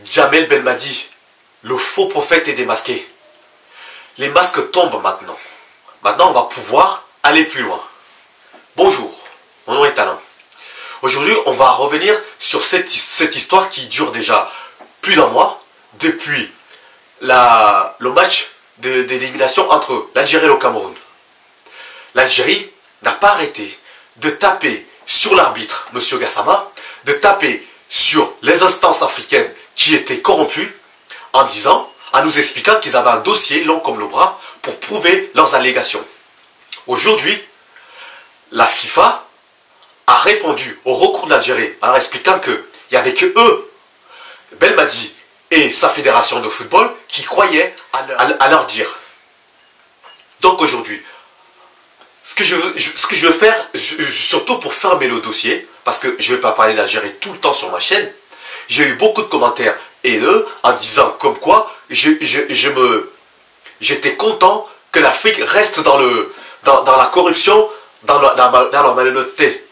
Djamel Belmadi, le faux prophète est démasqué. Les masques tombent maintenant. Maintenant, on va pouvoir aller plus loin. Bonjour, mon nom est Alain. Aujourd'hui, on va revenir sur cette histoire qui dure déjà plus d'un mois, depuis le match d'élimination entre l'Algérie et le Cameroun. L'Algérie n'a pas arrêté de taper sur l'arbitre, M. Gassama, de taper sur les instances africaines qui étaient corrompues, en nous expliquant qu'ils avaient un dossier long comme le bras pour prouver leurs allégations. Aujourd'hui, la FIFA a répondu au recours de l'Algérie en expliquant qu'il n'y avait que eux, Belmadi et sa fédération de football, qui croyaient à leur dire. Donc aujourd'hui, ce que je veux faire, surtout pour fermer le dossier, parce que je ne vais pas parler d'Algérie tout le temps sur ma chaîne, j'ai eu beaucoup de commentaires haineux en disant comme quoi j'étais content que l'Afrique reste dans la corruption, dans la malhonnêteté.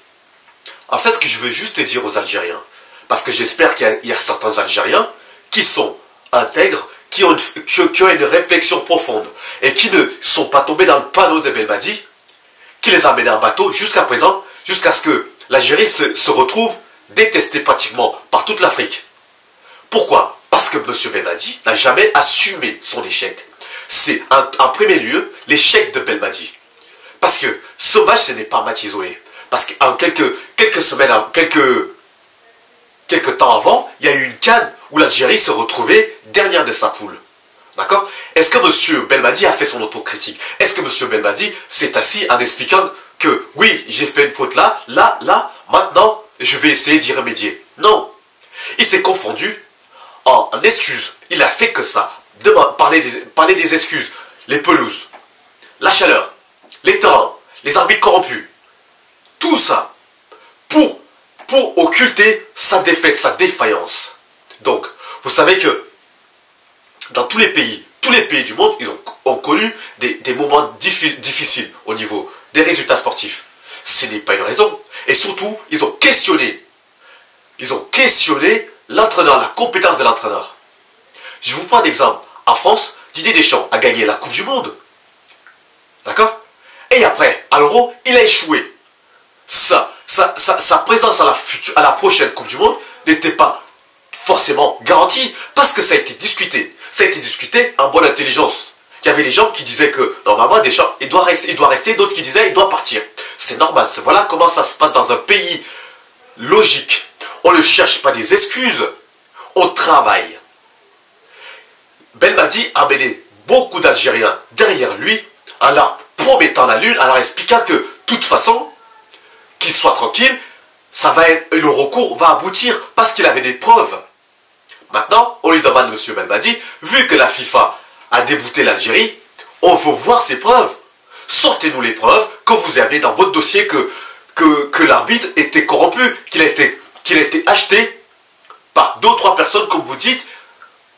En fait, ce que je veux juste dire aux Algériens, parce que j'espère qu'il y a certains Algériens qui sont intègres, qui ont une réflexion profonde et qui ne sont pas tombés dans le panneau de Belmadi, qui les a menés en bateau jusqu'à présent, jusqu'à ce que l'Algérie se retrouve détestée pratiquement par toute l'Afrique. Pourquoi? Parce que M. Belmadi n'a jamais assumé son échec. C'est en premier lieu l'échec de Belmadi. Parce que ce match, ce n'est pas un match isolé. Parce qu'en quelques semaines, quelques temps avant, il y a eu une CAN où l'Algérie se retrouvait dernière de sa poule. D'accord? Est-ce que M. Belmadi a fait son autocritique? Est-ce que M. Belmadi s'est assis en expliquant que oui, j'ai fait une faute là, maintenant, je vais essayer d'y remédier? Non. Il s'est confondu en excuses. Il a fait que ça. Parler des excuses. Les pelouses, la chaleur, les terrains, les arbitres corrompus. Tout ça pour occulter sa défaite, sa défaillance. Donc, vous savez que dans tous les pays du monde, ils ont connu des moments difficiles au niveau des résultats sportifs. Ce n'est pas une raison. Et surtout, ils ont questionné l'entraîneur, la compétence de l'entraîneur. Je vous prends un exemple. En France, Didier Deschamps a gagné la Coupe du Monde. D'accord? Et après, à l'Euro, il a échoué. Sa présence à la prochaine Coupe du Monde n'était pas forcément garantie parce que ça a été discuté. Ça a été discuté en bonne intelligence. Il y avait des gens qui disaient que normalement Deschamps, il doit rester, d'autres qui disaient il doit partir. C'est normal. Voilà comment ça se passe dans un pays logique. On ne cherche pas des excuses, on travaille. Belmadi a mené beaucoup d'Algériens derrière lui en leur promettant la lune, en leur expliquant que de toute façon, qu'il soit tranquille, le recours va aboutir parce qu'il avait des preuves. Maintenant, on lui demande, M. Belmadi, vu que la FIFA a débouté l'Algérie, on veut voir ces preuves. Sortez-nous les preuves que vous avez dans votre dossier que l'arbitre était corrompu, qu'il a été acheté par 2 ou 3 personnes, comme vous dites,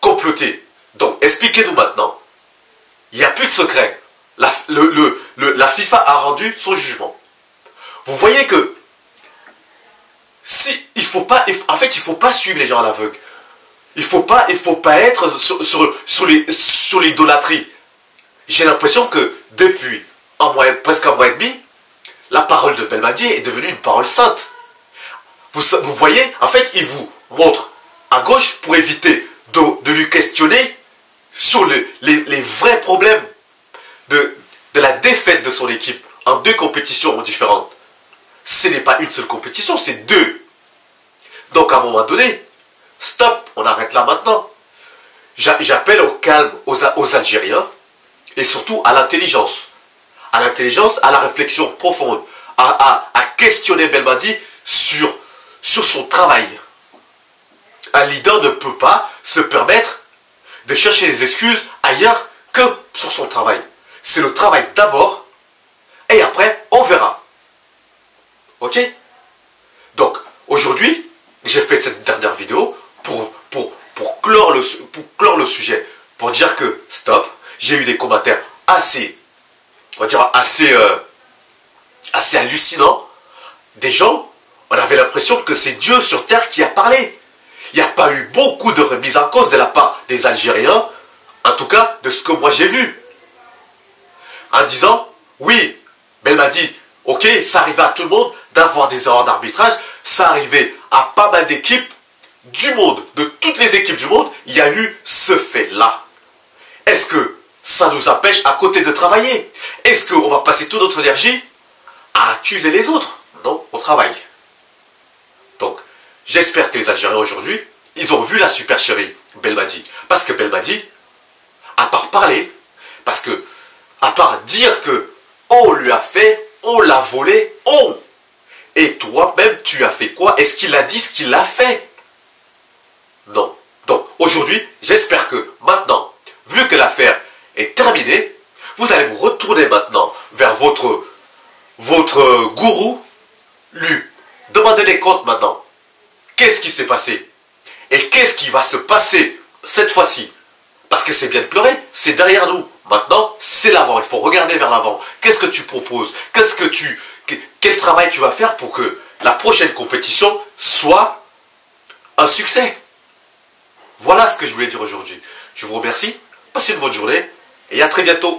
complotées. Donc, expliquez-nous maintenant. Il n'y a plus de secret. La FIFA a rendu son jugement. Vous voyez que il faut pas suivre les gens à l'aveugle. Il faut pas être sur l'idolâtrie. J'ai l'impression que depuis presque un mois et demi, la parole de Belmadi est devenue une parole sainte. Vous voyez, en fait, il vous montre à gauche pour éviter de lui questionner sur les vrais problèmes de la défaite de son équipe en 2 compétitions différentes. Ce n'est pas une seule compétition, c'est 2. Donc à un moment donné, stop, on arrête là maintenant. J'appelle au calme aux Algériens et surtout à l'intelligence. À l'intelligence, à la réflexion profonde, à questionner Belmadi sur son travail. Un leader ne peut pas se permettre de chercher des excuses ailleurs que sur son travail. C'est le travail d'abord et après on verra. Ok? Donc aujourd'hui, j'ai fait cette dernière vidéo pour clore le sujet, pour dire que stop. J'ai eu des commentaires assez hallucinants. Des gens, on avait l'impression que c'est Dieu sur terre qui a parlé. Il n'y a pas eu beaucoup de remises en cause de la part des Algériens, en tout cas de ce que moi j'ai vu. En disant, oui, Belmadi, ok, ça arrivait à tout le monde d'avoir des erreurs d'arbitrage, ça arrivait à pas mal d'équipes du monde, de toutes les équipes du monde, il y a eu ce fait-là. Est-ce que ça nous empêche à côté de travailler? Est-ce qu'on va passer toute notre énergie à accuser les autres? Non, on travaille. Donc, j'espère que les Algériens aujourd'hui, ils ont vu la supercherie Belmadi. Parce que Belmadi, à part parler, parce que, à part dire que on lui a fait, on l'a volé, et toi-même, tu as fait quoi? Est-ce qu'il a dit ce qu'il a fait? Non. Donc, aujourd'hui, j'espère que maintenant, vu que l'affaire est terminée, vous allez vous retourner maintenant vers votre gourou, lui. Demandez des comptes maintenant. Qu'est-ce qui s'est passé? Et qu'est-ce qui va se passer cette fois-ci? Parce que c'est bien de pleurer, c'est derrière nous. Maintenant, c'est l'avant. Il faut regarder vers l'avant. Qu'est-ce que tu proposes? Quel travail tu vas faire pour que la prochaine compétition soit un succès? Voilà ce que je voulais dire aujourd'hui. Je vous remercie. Passez une bonne journée et à très bientôt.